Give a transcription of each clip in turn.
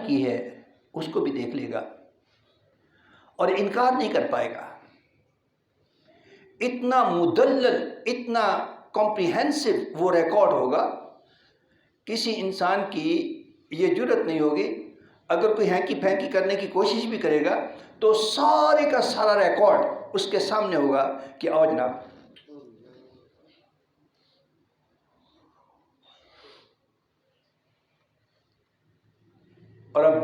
کی ہے اس کو بھی دیکھ لے گا اور انکار نہیں کر پائے گا۔ اتنا مدلل، اتنا کمپریہنسو وہ ریکارڈ ہوگا، کسی انسان کی یہ جرت نہیں ہوگی، اگر کوئی ہینکی پھینکی کرنے کی کوشش بھی کرے گا تو سارے کا سارا ریکارڈ اس کے سامنے ہوگا کہ آؤ جناب۔ اور اب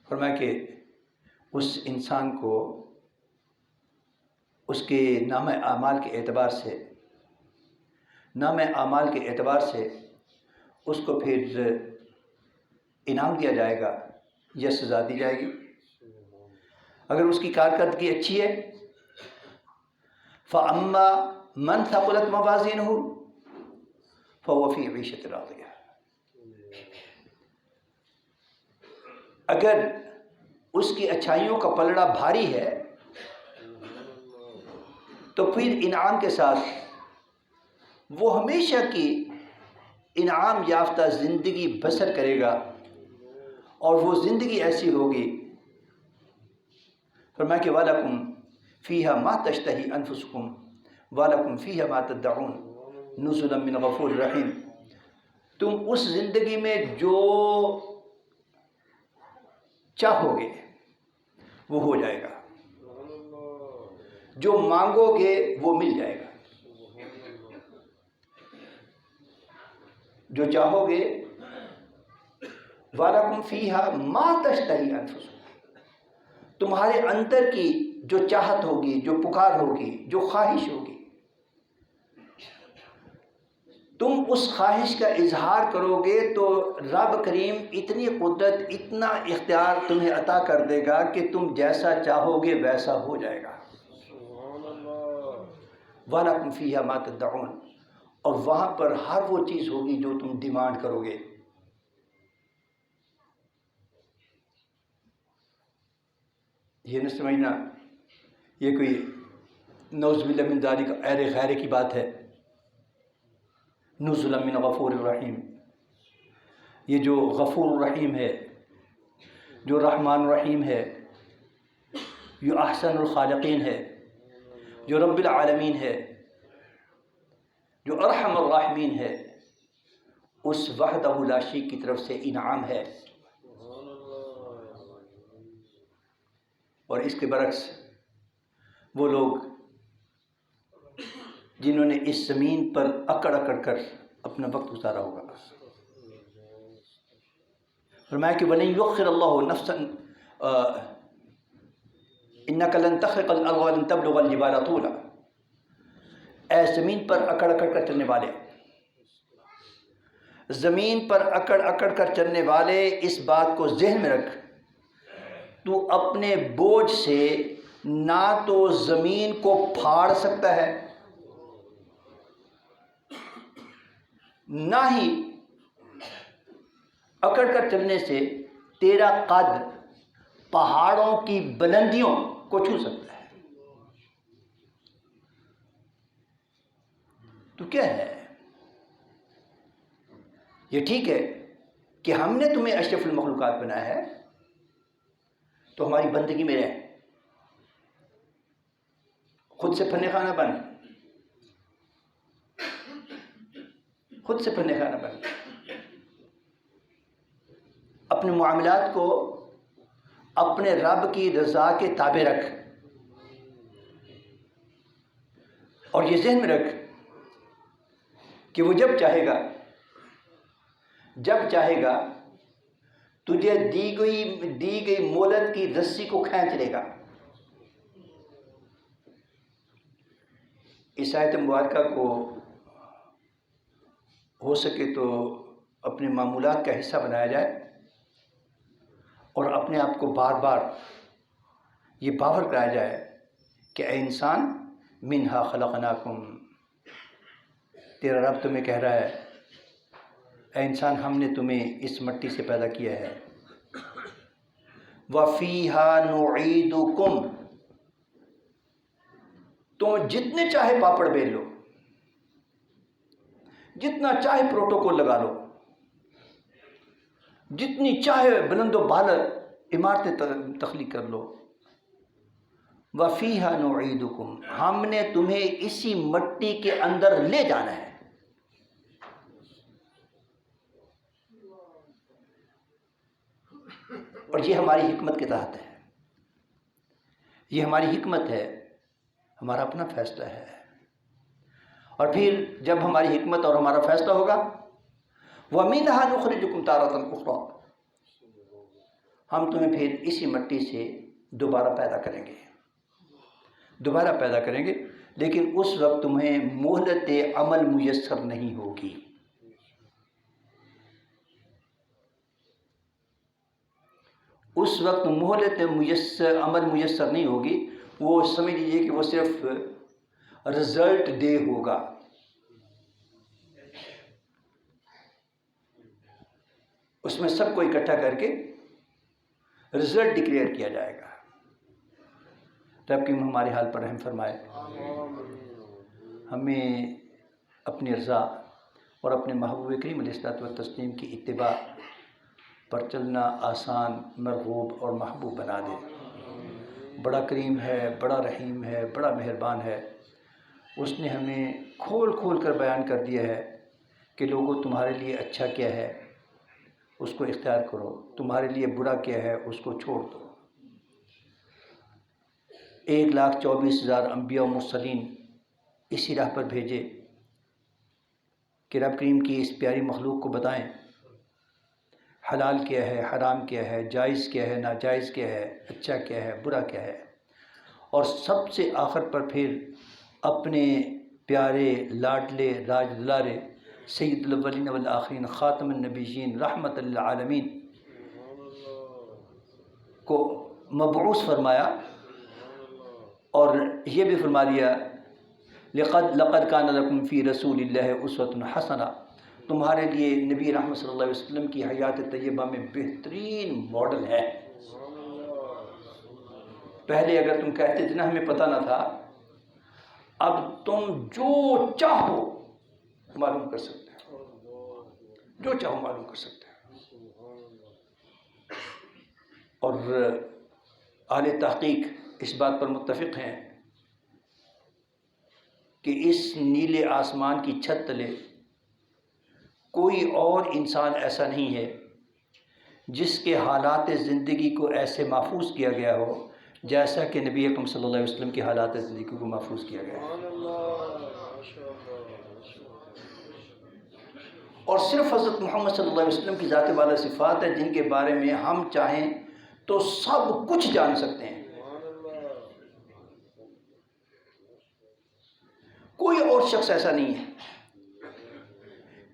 فرمایا کہ اس انسان کو اس کے نام اعمال کے اعتبار سے اس کو پھر انعام دیا جائے گا یا سزا دی جائے گی۔ اگر اس کی کارکردگی اچھی ہے، فَأَمَّا مَنْ ثَقُلَتْ مَوَازِينُهُ فَهُوَ فِي عِيشَةٍ رَاضِيَةٍ۔ اگر اس کی اچھائیوں کا پلڑا بھاری ہے تو پھر انعام کے ساتھ وہ ہمیشہ کی انعام یافتہ زندگی بسر کرے گا، اور وہ زندگی ایسی ہوگی، فرمایا کہ وَلَكُمْ فِيهَا مَا تَشْتَهِي أَنفُسُكُمْ وَلَكُمْ فِيهَا مَا تَدَّعُونَ نُزُلًا مِّنْ غَفُورٍ رَحِيمٍ۔ تم اس زندگی میں جو چاہو گے وہ ہو جائے گا، جو مانگو گے وہ مل جائے گا، جو چاہو گے وَلَكُمْ فِيهَا مَا تَشْتَهِي أَنفُسُكُمْ، تمہارے اندر کی جو چاہت ہوگی، جو پکار ہوگی، جو خواہش ہوگی، تم اس خواہش کا اظہار کرو گے تو رب کریم اتنی قدرت، اتنا اختیار تمہیں عطا کر دے گا کہ تم جیسا چاہو گے ویسا ہو جائے گا۔ وَلَكُمْ فِيهَا مَا تَدَّعُونَ، اور وہاں پر ہر وہ چیز ہوگی جو تم ڈیمانڈ کرو گے۔ یہ نہ سمجھنا یہ کوئی نعوذ باللہ من ذالک ایرے غیرے کی بات ہے۔ نزلا من غفور الرحیم، یہ جو غفور الرحیم ہے، جو رحمان الرحیم ہے، جو احسن الخالقین ہے، جو رب العالمین ہے، جو ارحم الراحمین ہے، اس وحدہ لا شریک کی طرف سے انعام ہے۔ اور اس کے برعکس وہ لوگ جنہوں نے اس زمین پر اکڑ اکڑ کر اپنا وقت گزارا ہوگا، فرمایا کہ وَلَن يُؤَخِّرَ اللَّهُ نَفْسًا إِنَّكَ لَن تَخْرِقَ الْأَرْضَ وَلَن تَبْلُغَ الْجِبَالَ طُولًا۔ اے زمین پر اکڑ اکڑ کر چلنے والے، زمین پر اکڑ اکڑ کر چلنے والے، اس بات کو ذہن میں رکھ، تو اپنے بوجھ سے نہ تو زمین کو پھاڑ سکتا ہے، نہ ہی اکڑ کر چلنے سے تیرا قد پہاڑوں کی بلندیوں کو چھو سکتا ہے۔ تو کیا ہے؟ یہ ٹھیک ہے کہ ہم نے تمہیں اشرف المخلوقات بنایا ہے تو ہماری بندگی میں رہ، خود سے فن خانہ بن، خود سے فن خانہ بن، اپنے معاملات کو اپنے رب کی رضا کے تابع رکھ، اور یہ ذہن میں رکھ کہ وہ جب چاہے گا تجھے دی گئی مہلت کی رسی کو کھینچ لے گا۔ اس آیت مبارکہ کو ہو سکے تو اپنے معمولات کا حصہ بنایا جائے، اور اپنے آپ کو بار بار یہ باور کرایا جائے کہ اے انسان، منہا خلقناکم، تیرا رب تمہیں کہہ رہا ہے اے انسان، ہم نے تمہیں اس مٹی سے پیدا کیا ہے، وَفِيهَا نُعِيدُكُمْ، تم جتنے چاہے پاپڑ بیل لو، جتنا چاہے پروٹوکول لگا لو، جتنی چاہے بلند و بالا عمارتیں تخلیق کر لو. وَفِيهَا نُعِيدُكُمْ، ہم نے تمہیں اسی مٹی کے اندر لے جانا ہے. اور یہ ہماری حکمت کے تحت ہے، یہ ہماری حکمت ہے، ہمارا اپنا فیصلہ ہے. اور پھر جب ہماری حکمت اور ہمارا فیصلہ ہوگا، وَمِنْهَا نُخْرِجُكُمْ تَارَةً أُخْرَىٰ، ہم تمہیں پھر اسی مٹی سے دوبارہ پیدا کریں گے، دوبارہ پیدا کریں گے. لیکن اس وقت تمہیں مہلت عمل میسر نہیں ہوگی. اس وقت مہلت عمل میسر نہیں ہوگی. وہ سمجھ لیجیے کہ وہ صرف رزلٹ ڈے ہوگا. اس میں سب کو اکٹھا کر کے رزلٹ ڈکلیئر کیا جائے گا. رب کی ہمارے حال پر رحم فرمائے، ہمیں اپنی رضا اور اپنے محبوب کریم علیہ الصلوۃ والتسلیم کی اتباع پر چلنا آسان، مرغوب اور محبوب بنا دے. بڑا کریم ہے، بڑا رحیم ہے، بڑا مہربان ہے. اس نے ہمیں کھول کھول کر بیان کر دیا ہے کہ لوگوں تمہارے لیے اچھا کیا ہے اس کو اختیار کرو، تمہارے لیے برا کیا ہے اس کو چھوڑ دو. 1,24,000 انبیاء و مرسلین اسی راہ پر بھیجے کہ رب کریم کی اس پیاری مخلوق کو بتائیں حلال کیا ہے، حرام کیا ہے، جائز کیا ہے، ناجائز کیا ہے، اچھا کیا ہے، برا کیا ہے. اور سب سے آخر پر پھر اپنے پیارے لاڈلے راج دلارے سید الاولین والآخرین خاتم النبیین رحمت للعالمین کو مبعوث فرمایا. اور یہ بھی فرما دیا لقد کان لکم فی رسول اللہ اسوۃ حسنہ، تمہارے لیے نبی رحمت صلی اللہ علیہ وسلم کی حیات طیبہ میں بہترین ماڈل ہے. پہلے اگر تم کہتے تھے نا ہمیں پتہ نہ تھا، اب تم جو چاہو معلوم کر سکتے ہو، جو چاہو معلوم کر سکتے ہو. اور اہل تحقیق اس بات پر متفق ہیں کہ اس نیلے آسمان کی چھت تلے کوئی اور انسان ایسا نہیں ہے جس کے حالات زندگی کو ایسے محفوظ کیا گیا ہو جیسا کہ نبی اکرم صلی اللہ علیہ وسلم کی حالات زندگی کو محفوظ کیا گیا ہے. اور صرف حضرت محمد صلی اللہ علیہ وسلم کی ذات والا صفات ہے جن کے بارے میں ہم چاہیں تو سب کچھ جان سکتے ہیں. کوئی اور شخص ایسا نہیں ہے،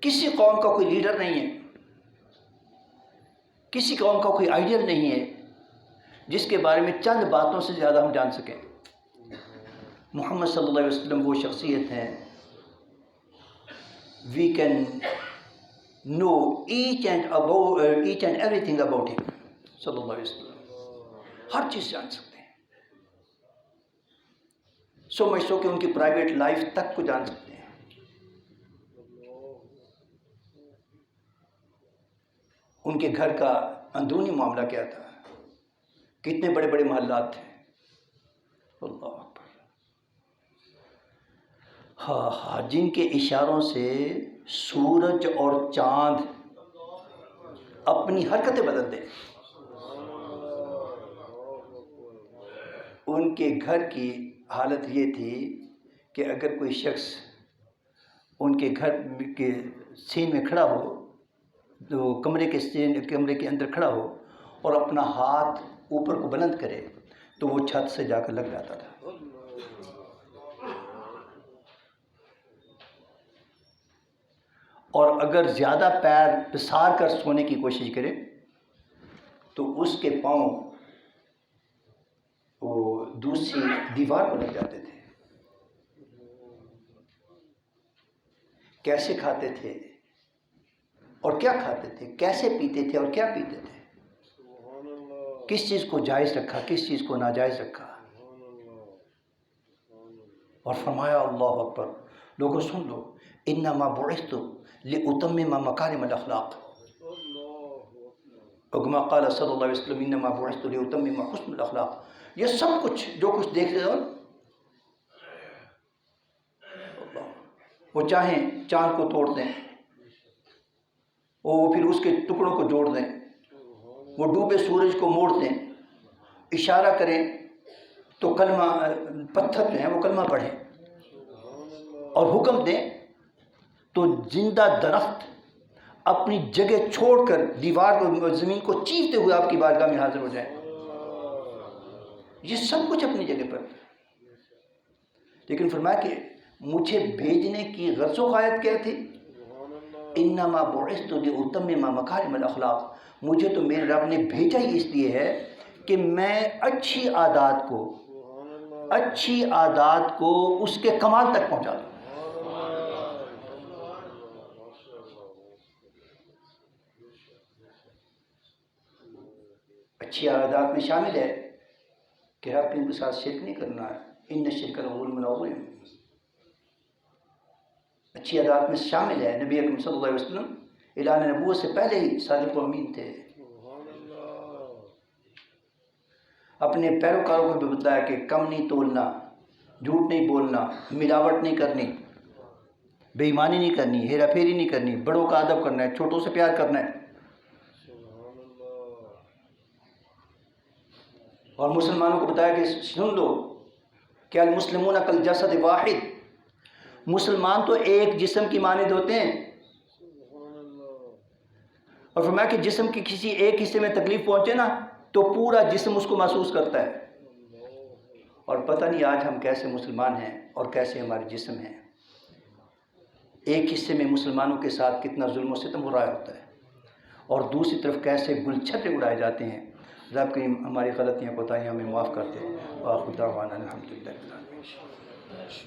کسی قوم کا کوئی لیڈر نہیں ہے، کسی قوم کا کوئی آئیڈیل نہیں ہے جس کے بارے میں چند باتوں سے زیادہ ہم جان سکیں. محمد صلی اللہ علیہ وسلم وہ شخصیت ہیں we can know each and everything about ہم صلی اللہ علیہ وسلم، ہر چیز جان سکتے ہیں. سو مچ سو کہ ان کی پرائیویٹ لائف تک کو جان سکتے ہیں. ان کے گھر کا اندرونی معاملہ کیا تھا، کتنے بڑے بڑے محلات تھے. اللہ اکبر. ہاں، جن کے اشاروں سے سورج اور چاند اپنی حرکتیں بدل دیں. ان کے گھر کی حالت یہ تھی کہ اگر کوئی شخص ان کے گھر کے سین میں کھڑا ہو، تو کمرے کے اندر کھڑا ہو اور اپنا ہاتھ اوپر کو بلند کرے تو وہ چھت سے جا کر لگ جاتا تھا. اور اگر زیادہ پیر پسار کر سونے کی کوشش کرے تو اس کے پاؤں وہ دوسری دیوار پر لگ جاتے تھے. کیسے کھاتے تھے اور کیا کھاتے تھے، کیسے پیتے تھے اور کیا پیتے تھے، کس چیز کو جائز رکھا، کس چیز کو ناجائز رکھا. اور فرمایا اللہ اکبر، لوگوں سن لو، انما بعثت لاتمم مکارم الاخلاق. وکما قال صلی اللہ علیہ وسلم انما بعثت لاتمم حسن الاخلاق. یہ سب کچھ جو کچھ دیکھ رہے ہو، وہ چاہیں چاند کو توڑ دیں، وہ پھر اس کے ٹکڑوں کو جوڑ دیں، وہ ڈوبے سورج کو موڑ دیں، اشارہ کریں تو کلمہ، پتھر جو ہیں وہ کلمہ پڑھیں، اور حکم دیں تو زندہ درخت اپنی جگہ چھوڑ کر دیوار کو، زمین کو چیرتے ہوئے آپ کی بارگاہ میں حاضر ہو جائیں. یہ سب کچھ اپنی جگہ پر. لیکن فرمایا کہ مجھے بھیجنے کی غرض و غایت کیا تھی؟ انما بعثت لاتمم مکارم الاخلاق. مجھے تو میرے رب نے بھیجا ہی اس لیے ہے کہ میں اچھی عادات کو اس کے کمال تک پہنچا دوں. اچھی عادات میں شامل ہے کہ رب کے ساتھ شرک نہیں کرنا ہے. ان الشرک لظلم عظیم. اچھی عادات میں شامل ہے نبی اکرم صلی اللہ علیہ وسلم اعلان نبوت سے پہلے ہی صادق و امین تھے. اپنے پیروکاروں کو بھی بتایا کہ کم نہیں تولنا، جھوٹ نہیں بولنا، ملاوٹ نہیں کرنی، بے ایمانی نہیں کرنی، ہیرا پھیری نہیں کرنی، بڑوں کا ادب کرنا ہے، چھوٹوں سے پیار کرنا ہے. اور مسلمانوں کو بتایا کہ سن لو کہ المسلمون کالجسد واحد. مسلمان تو ایک جسم کی مانند ہوتے ہیں. اور فرمایا کہ جسم کی کسی ایک حصے میں تکلیف پہنچے نا تو پورا جسم اس کو محسوس کرتا ہے. اور پتہ نہیں آج ہم کیسے مسلمان ہیں اور کیسے ہمارے جسم ہیں. ایک حصے میں مسلمانوں کے ساتھ کتنا ظلم و ستم ہو رہا ہوتا ہے، اور دوسری طرف کیسے گل چھترے اڑائے جاتے ہیں. رب کریم ہماری غلطیاں کوتاہیاں ہمیں معاف کرتے ہیں. وآخر دعوانا الحمدللہ.